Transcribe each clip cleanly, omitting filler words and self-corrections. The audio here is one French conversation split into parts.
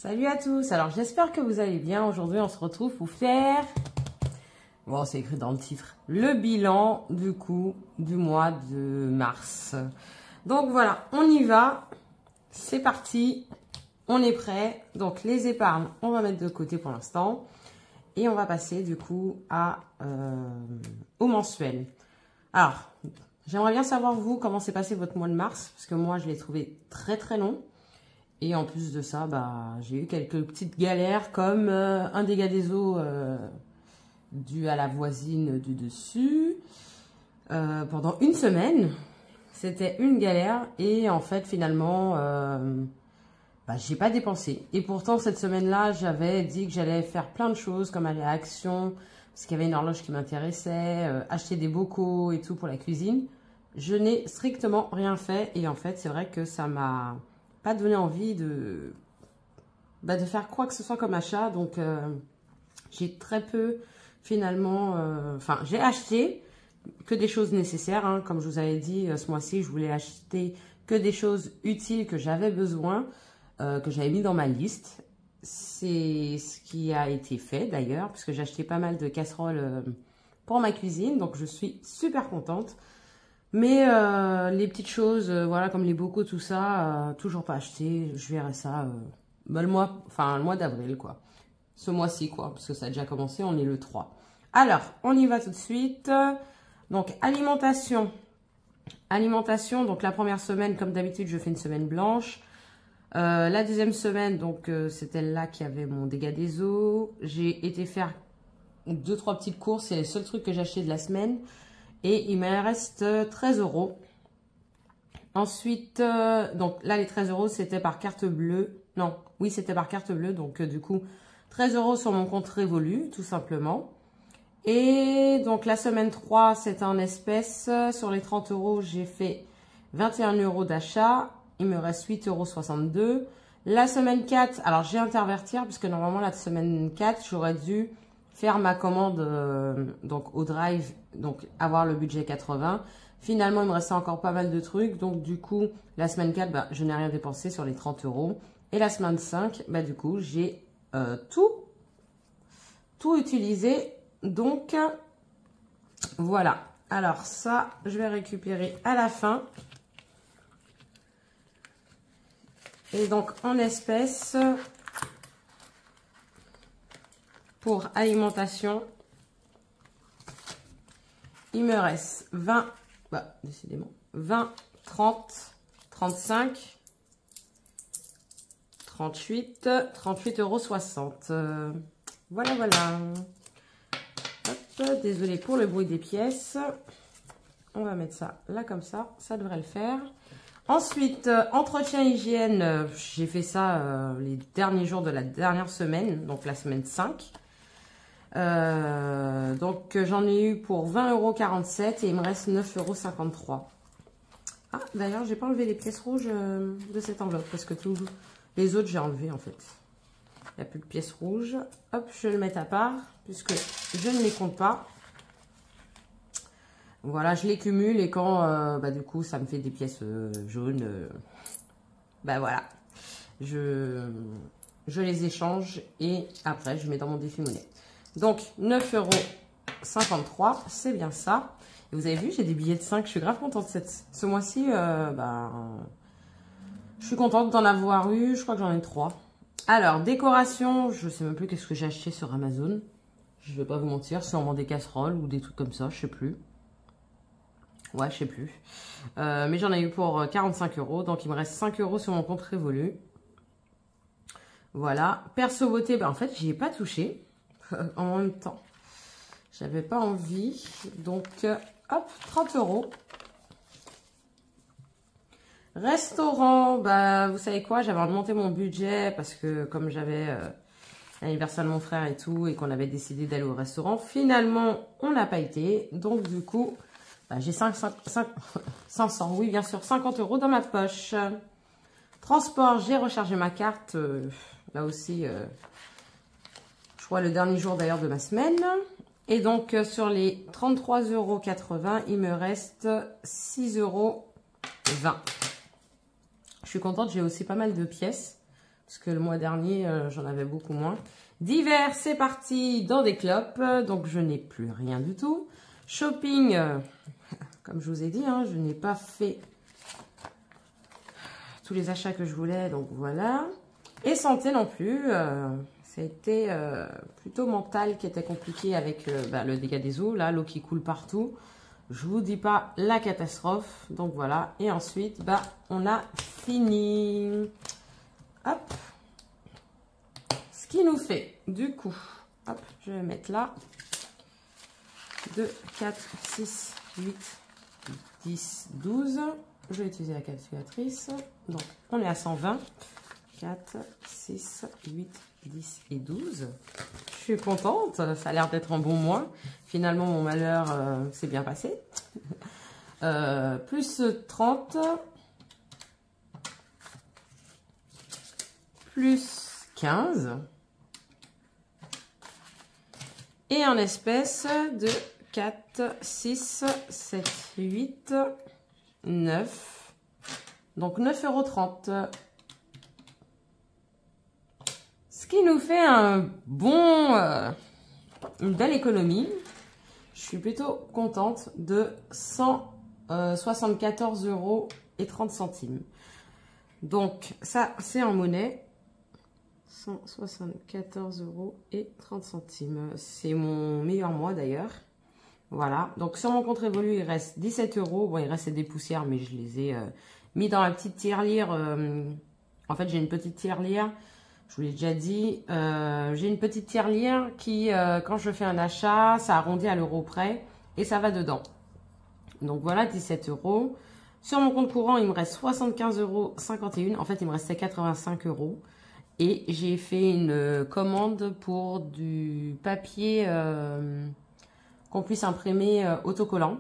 Salut à tous, alors j'espère que vous allez bien. Aujourd'hui on se retrouve pour faire, bon c'est écrit dans le titre, le bilan du coup du mois de mars. Donc voilà, on y va, c'est parti, on est prêt. Donc les épargnes on va mettre de côté pour l'instant et on va passer du coup au mensuel. Alors j'aimerais bien savoir vous comment s'est passé votre mois de mars, parce que moi je l'ai trouvé très long. Et en plus de ça, j'ai eu quelques petites galères comme un dégât des eaux dû à la voisine du dessus pendant une semaine. C'était une galère et en fait finalement, j'ai pas dépensé. Et pourtant cette semaine-là, j'avais dit que j'allais faire plein de choses comme aller à Action, parce qu'il y avait une horloge qui m'intéressait, acheter des bocaux et tout pour la cuisine. Je n'ai strictement rien fait et en fait c'est vrai que ça m'a pas donné envie de faire quoi que ce soit comme achat. Donc j'ai très peu finalement, j'ai acheté que des choses nécessaires, hein. Comme je vous avais dit, ce mois-ci je voulais acheter que des choses utiles que j'avais besoin, que j'avais mis dans ma liste. C'est ce qui a été fait d'ailleurs, puisque j'ai acheté pas mal de casseroles pour ma cuisine, donc je suis super contente. Mais les petites choses, voilà, comme les bocaux, tout ça, toujours pas acheté. Je verrai ça le mois d'avril, quoi. Ce mois-ci, quoi, parce que ça a déjà commencé, on est le 3. Alors, on y va tout de suite. Donc, alimentation. Alimentation, donc la première semaine, comme d'habitude, je fais une semaine blanche. La deuxième semaine, donc c'était là qu'il y avait mon dégât des eaux. J'ai été faire 2-3 petites courses, c'est le seul truc que j'ai acheté de la semaine. Et il me reste 13 €. Ensuite, donc là, les 13 €, c'était par carte bleue. Non, oui, c'était par carte bleue. Donc, du coup, 13 € sur mon compte Révolu, tout simplement. Et donc, la semaine 3, c'était en espèces. Sur les 30 €, j'ai fait 21 € d'achat. Il me reste 8,62 €. La semaine 4, alors j'ai intervertir, puisque normalement, la semaine 4, j'aurais dû faire ma commande donc au drive, donc avoir le budget 80. Finalement, il me restait encore pas mal de trucs. Donc, du coup, la semaine 4, je n'ai rien dépensé sur les 30 €. Et la semaine 5, du coup, j'ai tout utilisé. Donc, voilà. Alors, ça, je vais récupérer à la fin. Et donc, en espèces, pour alimentation, il me reste 20, décidément, 20, 30, 35, 38, 38,60 €. Voilà. Hop, désolée pour le bruit des pièces. On va mettre ça là comme ça devrait le faire. Ensuite, entretien hygiène, j'ai fait ça les derniers jours de la dernière semaine, donc la semaine 5. Donc j'en ai eu pour 20,47 € et il me reste 9,53 €. Ah, d'ailleurs, j'ai pas enlevé les pièces rouges de cette enveloppe parce que tous les autres j'ai enlevé en fait. Il n'y a plus de pièces rouges. Hop, je vais le mettre à part puisque je ne les compte pas. Voilà, je les cumule et quand du coup ça me fait des pièces jaunes, voilà, je les échange et après je mets dans mon défi monnaie. Donc 9,53 €, c'est bien ça. Et vous avez vu, j'ai des billets de 5, je suis grave contente ce mois-ci. Je suis contente d'en avoir eu, je crois que j'en ai 3. Alors, décoration, je sais même plus qu'est-ce que j'ai acheté sur Amazon. Je vais pas vous mentir, sûrement des casseroles ou des trucs comme ça, je sais plus. Ouais, je sais plus. Mais j'en ai eu pour 45 €, donc il me reste 5 € sur mon compte Révolu. Voilà. Perso beauté, en fait, j'y ai pas touché. En même temps, j'avais pas envie. Donc, hop, 30 €. Restaurant, vous savez quoi, j'avais augmenté mon budget parce que comme j'avais l'anniversaire de mon frère et tout, et qu'on avait décidé d'aller au restaurant, finalement, on n'a pas été. Donc, du coup, j'ai 500, oui, bien sûr, 50 € dans ma poche. Transport, j'ai rechargé ma carte. Là aussi, je crois le dernier jour d'ailleurs de ma semaine. Et donc, sur les 33,80 €, il me reste 6,20 €. Je suis contente, j'ai aussi pas mal de pièces. Parce que le mois dernier, j'en avais beaucoup moins. Divers, c'est parti dans des clopes. Donc, je n'ai plus rien du tout. Shopping, comme je vous ai dit, hein, je n'ai pas fait tous les achats que je voulais. Donc, voilà. Et santé non plus. Ça a été plutôt mental qui était compliqué avec le dégât des eaux. Là, l'eau qui coule partout. Je vous dis pas la catastrophe. Donc, voilà. Et ensuite, on a fini. Hop. Ce qui nous fait, du coup, hop, je vais mettre là, 2, 4, 6, 8, 10, 12. Je vais utiliser la calculatrice. Donc, on est à 120. 4, 6, 8, 10 et 12. Je suis contente. Ça a l'air d'être un bon mois. Finalement, mon malheur s'est bien passé. Plus 30. Plus 15. Et en espèces de 4, 6, 7, 8, 9. Donc 9,30 €. Ce qui nous fait un bon, une belle économie. Je suis plutôt contente de 174,30 €. Donc ça, c'est en monnaie. 174,30 €. C'est mon meilleur mois d'ailleurs. Voilà. Donc sur mon compte Revolut, il reste 17 €. Bon, il reste des poussières, mais je les ai mis dans la petite tirelire. En fait, j'ai une petite tirelire. Je vous l'ai déjà dit. J'ai une petite tirelire qui, quand je fais un achat, ça arrondit à l'euro près et ça va dedans. Donc voilà, 17 €. Sur mon compte courant, il me reste 75,51 €. En fait, il me restait 85 €. Et j'ai fait une commande pour du papier qu'on puisse imprimer autocollant.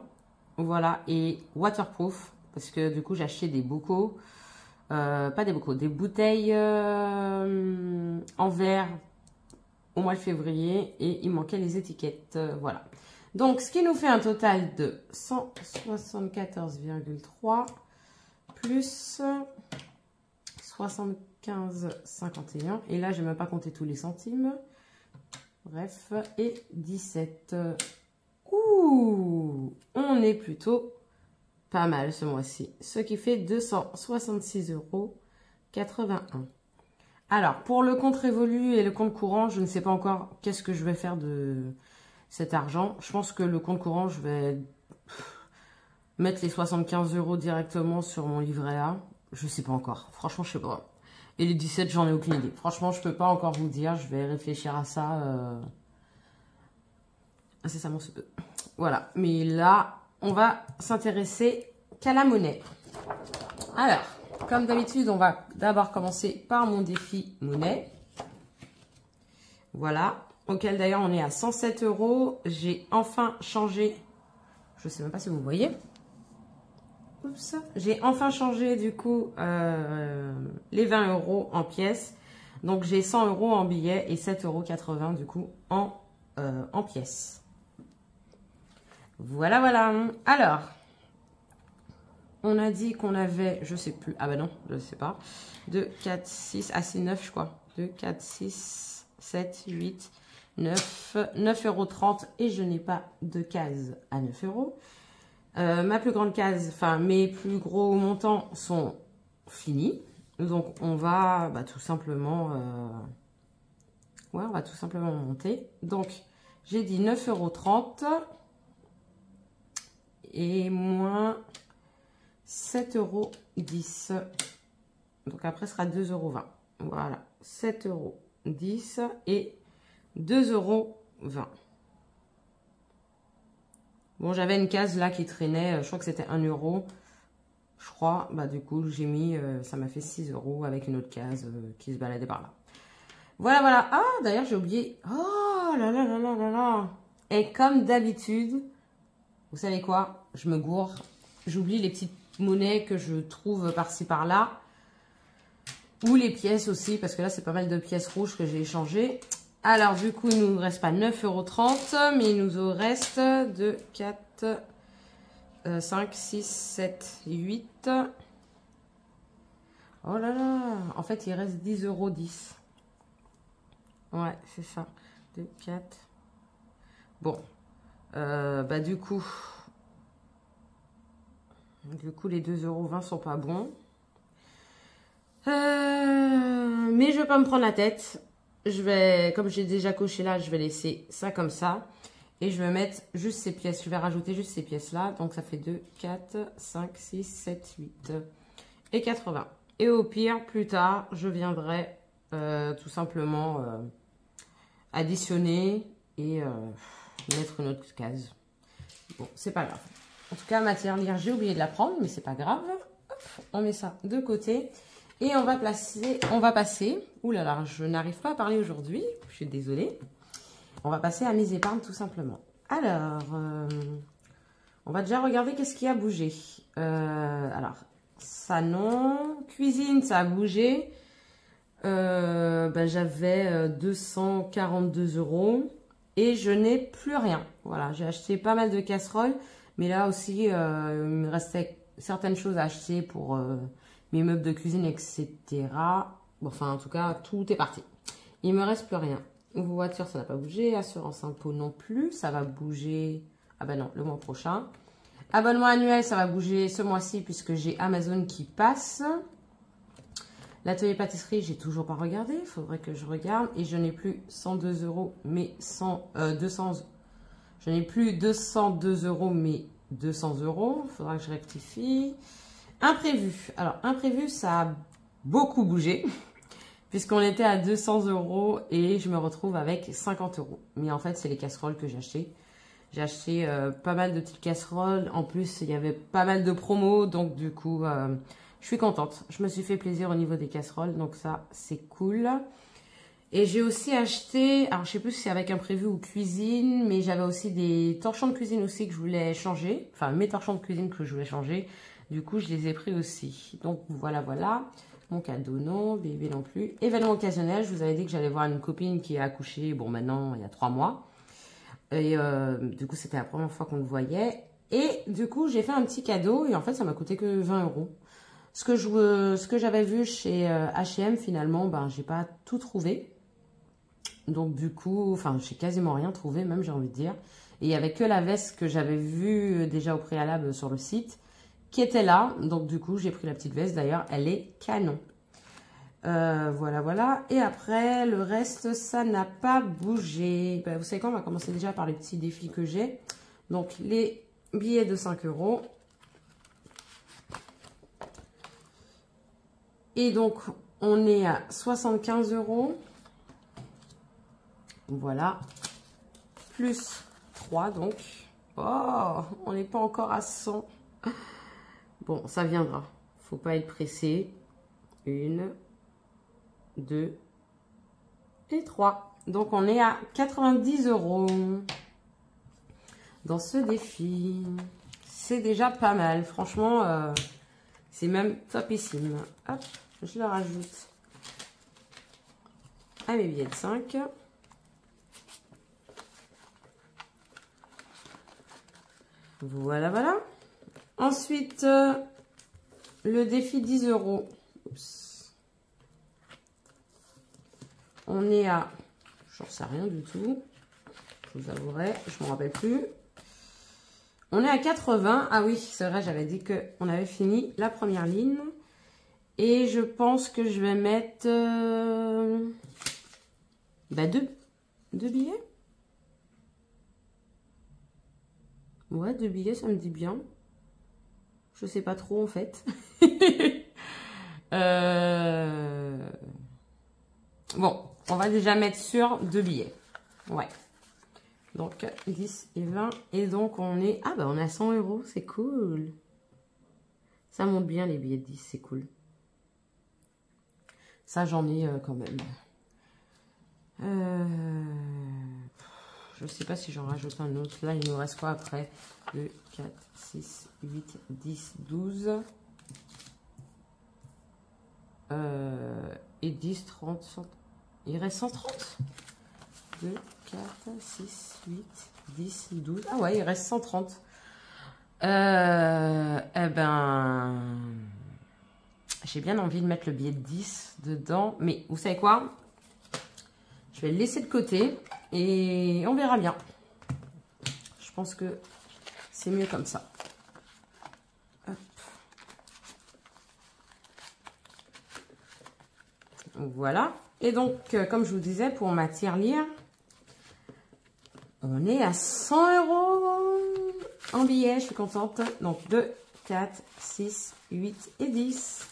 Voilà, et waterproof. Parce que du coup, j'ai acheté des bocaux. Pas des bocaux, des bouteilles en verre au mois de février. Et il manquait les étiquettes. Voilà. Donc, ce qui nous fait un total de 174,3 plus 75,51. Et là, je n'ai même pas compté tous les centimes. Bref, et 17. Ouh, on est plutôt pas mal ce mois-ci. Ce qui fait 266,81 €. Alors, pour le compte Revolut et le compte courant, je ne sais pas encore qu'est-ce que je vais faire de cet argent. Je pense que le compte courant, je vais mettre les 75 € directement sur mon livret A. Je sais pas encore. Franchement, je sais pas. Et les 17, j'en ai aucune idée. Franchement, je peux pas encore vous dire. Je vais réfléchir à ça incessamment sous peu. Voilà. Mais là, on va s'intéresser qu'à la monnaie. Alors, comme d'habitude, on va d'abord commencer par mon défi monnaie. Voilà. Auquel d'ailleurs, on est à 107 €. J'ai enfin changé. Je sais même pas si vous voyez. Oups. J'ai enfin changé du coup les 20 € en pièces. Donc j'ai 100 € en billets et 7,80 € du coup en pièces. Voilà, voilà. Alors, on a dit qu'on avait, je sais plus, ah ben non, je sais pas. 2, 4, 6, ah c'est 9 je crois. 2, 4, 6, 7, 8, 9, 9,30 € et je n'ai pas de case à 9 €. Ma plus grande case, enfin mes plus gros montants sont finis. Donc on va tout simplement on va tout simplement monter. Donc j'ai dit 9,30 € et moins 7,10 €. Donc après ce sera 2,20 €. Voilà, 7,10 € et 2,20 €. Bon, j'avais une case là qui traînait, je crois que c'était 1 €. Je crois, du coup, j'ai mis, ça m'a fait 6 € avec une autre case qui se baladait par là. Voilà, voilà. Ah, d'ailleurs, j'ai oublié. Oh là là là là là là. Et comme d'habitude, vous savez quoi? Je me gourre. J'oublie les petites monnaies que je trouve par-ci par-là. Ou les pièces aussi, parce que là, c'est pas mal de pièces rouges que j'ai échangées. Alors, du coup, il ne nous reste pas 9,30 €, mais il nous reste 2, 4, 5, 6, 7, 8. Oh là là. En fait, il reste 10,10 €. Ouais, c'est ça. 2, 4. Bon. Bah du coup, les 2,20 € sont pas bons. Mais je vais pas me prendre la tête. Je vais, comme j'ai déjà coché là, je vais laisser ça comme ça. Et je vais mettre juste ces pièces. Je vais rajouter juste ces pièces-là. Donc, ça fait 2, 4, 5, 6, 7, 8 et 80. Et au pire, plus tard, je viendrai tout simplement additionner et mettre une autre case. Bon, c'est pas grave. En tout cas, matière lire, j'ai oublié de la prendre, mais c'est pas grave. Hop, on met ça de côté. Et on va passer. Ouh là là, je n'arrive pas à parler aujourd'hui. Je suis désolée. On va passer à mes épargnes tout simplement. Alors, on va déjà regarder qu'est-ce qui a bougé. Alors, ça non. Cuisine, ça a bougé. J'avais 242 € et je n'ai plus rien. Voilà, j'ai acheté pas mal de casseroles. Mais là aussi, il me restait certaines choses à acheter pour mes meubles de cuisine, etc. Bon, enfin, en tout cas, tout est parti. Il me reste plus rien. Voiture, ça n'a pas bougé. Assurance impôt non plus. Ça va bouger. Ah ben non, le mois prochain. Abonnement annuel, ça va bouger ce mois-ci puisque j'ai Amazon qui passe. L'atelier pâtisserie, j'ai toujours pas regardé. Il faudrait que je regarde. Et je n'ai plus 102 €, mais 200. Je n'ai plus 202 € mais 200 €. Il faudra que je rectifie. Imprévu. Alors, imprévu, ça a beaucoup bougé. Puisqu'on était à 200 € et je me retrouve avec 50 €. Mais en fait, c'est les casseroles que j'ai achetées. J'ai acheté pas mal de petites casseroles. En plus, il y avait pas mal de promos. Donc, du coup, je suis contente. Je me suis fait plaisir au niveau des casseroles. Donc, ça, c'est cool. Et j'ai aussi acheté, alors je sais plus si c'est avec imprévu ou cuisine, mais j'avais aussi des torchons de cuisine aussi que je voulais changer. Enfin, mes torchons de cuisine que je voulais changer. Du coup, je les ai pris aussi. Donc, voilà, voilà. Mon cadeau, non. Bébé, non plus. Événement occasionnel. Je vous avais dit que j'allais voir une copine qui a accouché, bon, maintenant, il y a 3 mois. Et du coup, c'était la première fois qu'on le voyait. Et du coup, j'ai fait un petit cadeau. Et en fait, ça m'a coûté que 20 €. Ce que j'avais vu chez H&M, finalement, ben, j'ai pas tout trouvé. Donc, du coup, enfin, j'ai quasiment rien trouvé, même, j'ai envie de dire. Et il n'y avait que la veste que j'avais vue déjà au préalable sur le site qui était là. Donc, du coup, j'ai pris la petite veste. D'ailleurs, elle est canon. Voilà, voilà. Et après, le reste, ça n'a pas bougé. Ben, vous savez quoi, on va commencer déjà par les petits défis que j'ai. Donc, les billets de 5 €. Et donc, on est à 75 €. Voilà. Plus 3, donc. Oh, on n'est pas encore à 100. Bon, ça viendra. Faut pas être pressé. 1, 2 et 3. Donc, on est à 90 € dans ce défi. C'est déjà pas mal. Franchement, c'est même topissime. Hop, je le rajoute à mes billets de 5. Voilà, voilà. Ensuite, le défi 10 €. Oups. On est à... J'en sais rien du tout. Je vous avouerai, je ne me rappelle plus. On est à 80. Ah oui, c'est vrai, j'avais dit qu'on avait fini la première ligne. Et je pense que je vais mettre... deux billets. Ouais, 2 billets, ça me dit bien. Je sais pas trop, en fait. Bon, on va déjà mettre sur 2 billets. Ouais. Donc, 10 et 20. Et donc, on est... Ah, bah, on est à 100 €. C'est cool. Ça monte bien, les billets de 10. C'est cool. Ça, j'en ai quand même. Je ne sais pas si j'en rajoute un autre. Là, il nous reste quoi après? 2, 4, 6, 8, 10, 12. Et 10, 30, 100. Il reste 130. 2, 4, 6, 8, 10, 12. Ah ouais, il reste 130. Eh ben... j'ai bien envie de mettre le billet de 10 dedans. Mais vous savez quoi? Je vais le laisser de côté et on verra bien. Je pense que c'est mieux comme ça. Hop. Voilà. Et donc, comme je vous disais, pour ma tirelire, on est à 100 € en billets. Je suis contente. Donc, 2, 4, 6, 8 et 10.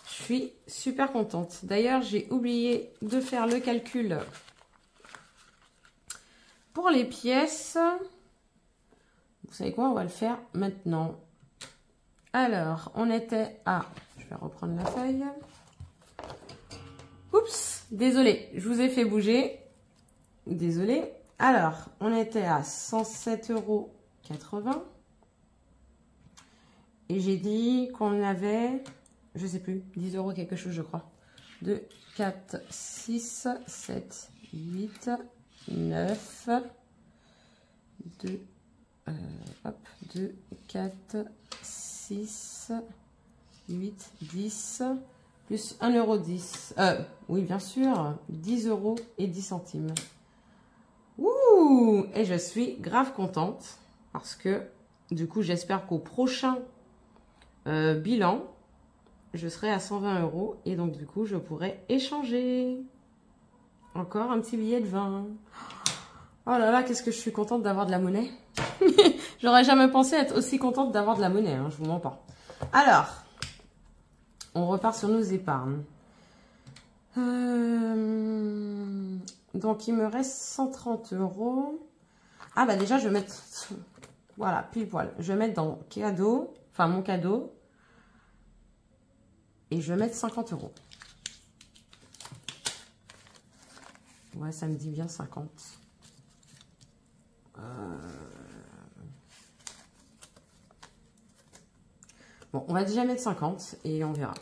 Je suis super contente. D'ailleurs, j'ai oublié de faire le calcul pour les pièces. Vous savez quoi? On va le faire maintenant. Alors, on était à... Je vais reprendre la feuille. Oups, désolé, je vous ai fait bouger. Désolé. Alors, on était à 107,80 €. Et j'ai dit qu'on avait, je sais plus, 10 € quelque chose, je crois. 2, 4, 6, 7, 8, 9, 2, hop, 2, 4, 6, 8, 10, plus 1,10 €. Oui, bien sûr, 10 € et 10 centimes. Ouh! Et je suis grave contente parce que, du coup, j'espère qu'au prochain bilan, je serai à 120 € et donc, du coup, je pourrai échanger. Encore un petit billet de 20. Oh là là, qu'est-ce que je suis contente d'avoir de la monnaie. J'aurais jamais pensé être aussi contente d'avoir de la monnaie, hein, je vous mens pas. Alors, on repart sur nos épargnes. Donc, il me reste 130 €. Ah, bah déjà, je vais mettre... Voilà, pile poil. Je vais mettre dans cadeau, enfin mon cadeau. Et je vais mettre 50 €. Ouais, ça me dit bien 50. Bon, on va déjà mettre 50 et on verra.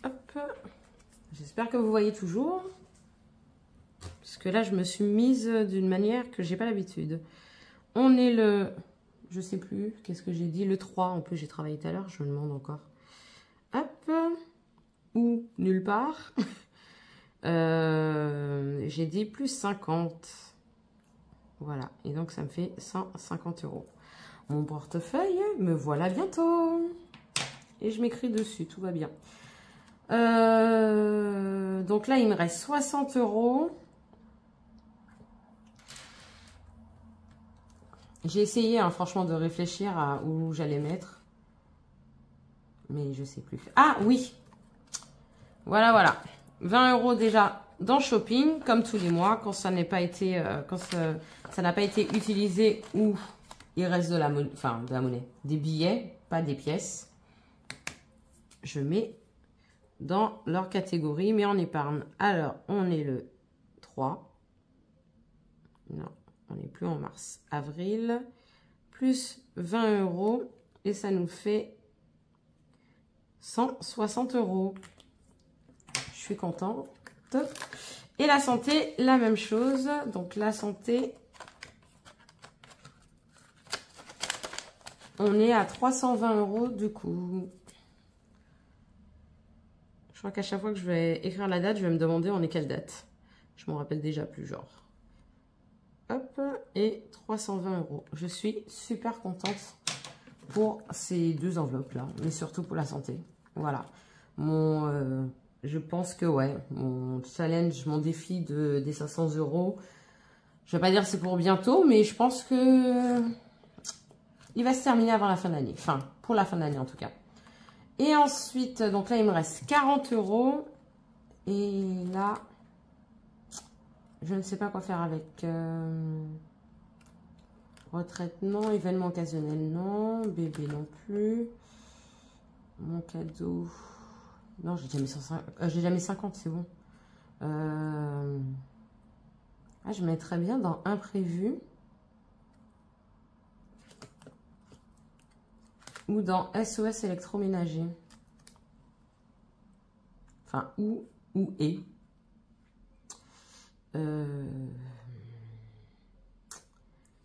Hop. J'espère que vous voyez toujours. Parce que là, je me suis mise d'une manière que j'ai pas l'habitude. On est le... Je sais plus, qu'est-ce que j'ai dit? Le 3, en plus j'ai travaillé tout à l'heure, je me demande encore. Hop. Ou nulle part. J'ai dit plus 50. Voilà, et donc ça me fait 150 €. Mon portefeuille, me voilà bientôt. Et je m'écris dessus, tout va bien. Donc là, il me reste 60 €. J'ai essayé, hein, franchement, de réfléchir à où j'allais mettre. Mais je sais plus. Ah, oui. Voilà, voilà. 20 € déjà dans shopping, comme tous les mois, quand ça n'a pas été, ça n'a pas été utilisé ou il reste de la monnaie, enfin de la monnaie, des billets, pas des pièces. Je mets dans leur catégorie, mais en épargne. Alors, on est le 3. Non, on n'est plus en mars. Avril, plus 20 € et ça nous fait 160 €. Je suis contente. Et la santé, la même chose. Donc, la santé, on est à 320 € du coup. Je crois qu'à chaque fois que je vais écrire la date, je vais me demander on est quelle date. Je m'en rappelle déjà plus, genre. Hop, et 320 €. Je suis super contente pour ces deux enveloppes-là, mais surtout pour la santé. Voilà. Je pense que, ouais, mon challenge, mon défi des 500 €, je vais pas dire c'est pour bientôt, mais je pense que il va se terminer avant la fin d'année. Enfin, pour la fin d'année en tout cas. Et ensuite, donc là, il me reste 40 €. Et là, je ne sais pas quoi faire avec. Retraite, non. Événement occasionnel, non. Bébé, non plus. Mon cadeau. Non, j'ai déjà mis 150. J'ai déjà mis 50, c'est bon. Ah, je mettrais bien dans imprévu. Ou dans SOS électroménager. Enfin, ou et.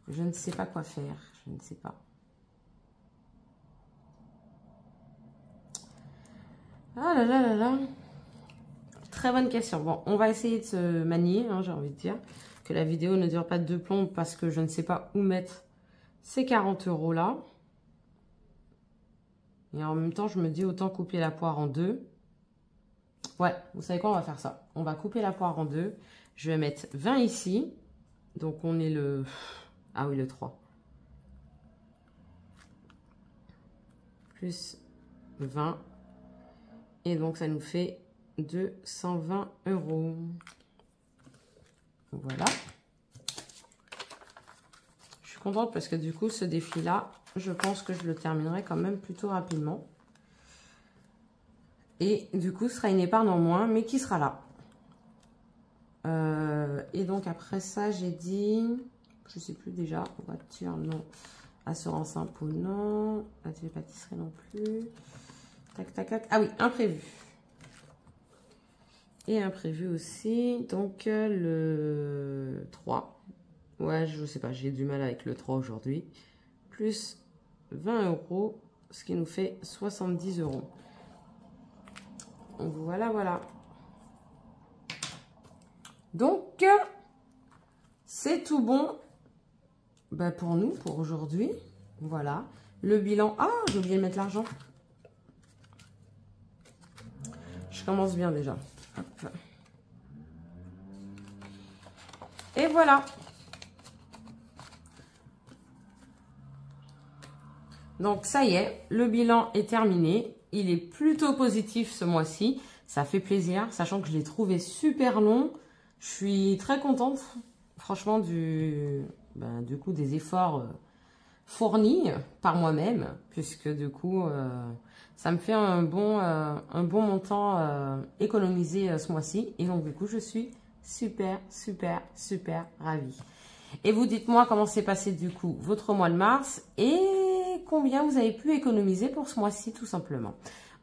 Je Je ne sais pas quoi faire. Je ne sais pas. Ah là là là là. Très bonne question. Bon, on va essayer de se manier, hein, j'ai envie de dire. Que la vidéo ne dure pas de 2 plombs parce que je ne sais pas où mettre ces 40 € là. Et en même temps, je me dis autant couper la poire en 2. Ouais, vous savez quoi, on va faire ça. On va couper la poire en 2. Je vais mettre 20 ici. Donc, on est le... Ah oui, le 3. Plus 20. Et donc, ça nous fait 220 €. Voilà. Je suis contente parce que du coup, ce défi-là, je pense que je le terminerai quand même plutôt rapidement. Et du coup, ce sera une épargne en moins, mais qui sera là. Et donc, après ça, j'ai dit... Je sais plus déjà. Voiture, non. Assurance impôt, non. Atelier pâtisserie, non plus. Tac, tac, tac. Ah oui, imprévu. Et imprévu aussi. Donc, le 3. Ouais, je sais pas. J'ai du mal avec le 3 aujourd'hui. Plus 20 €. Ce qui nous fait 70 €. Voilà, voilà. Donc, c'est tout bon pour nous, pour aujourd'hui. Voilà. Le bilan... Ah, j'ai oublié de mettre l'argent. Je commence bien déjà. Hop. Et voilà. Donc, ça y est, le bilan est terminé. Il est plutôt positif ce mois-ci. Ça fait plaisir, sachant que je l'ai trouvé super long. Je suis très contente, franchement, du coup, des efforts fournis par moi-même, puisque du coup, ça me fait un bon montant économisé ce mois-ci. Et donc, du coup, je suis super, super, super ravie. Et vous dites-moi comment s'est passé du coup votre mois de mars et combien vous avez pu économiser pour ce mois-ci tout simplement.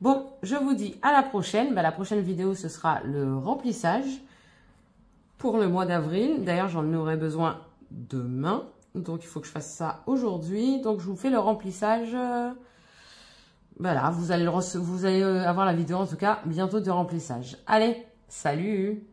Bon, je vous dis à la prochaine. La prochaine vidéo, ce sera le remplissage pour le mois d'avril. D'ailleurs, j'en aurai besoin demain. Donc, il faut que je fasse ça aujourd'hui. Donc, je vous fais le remplissage. Voilà, vous allez avoir la vidéo en tout cas bientôt de remplissage. Allez, salut!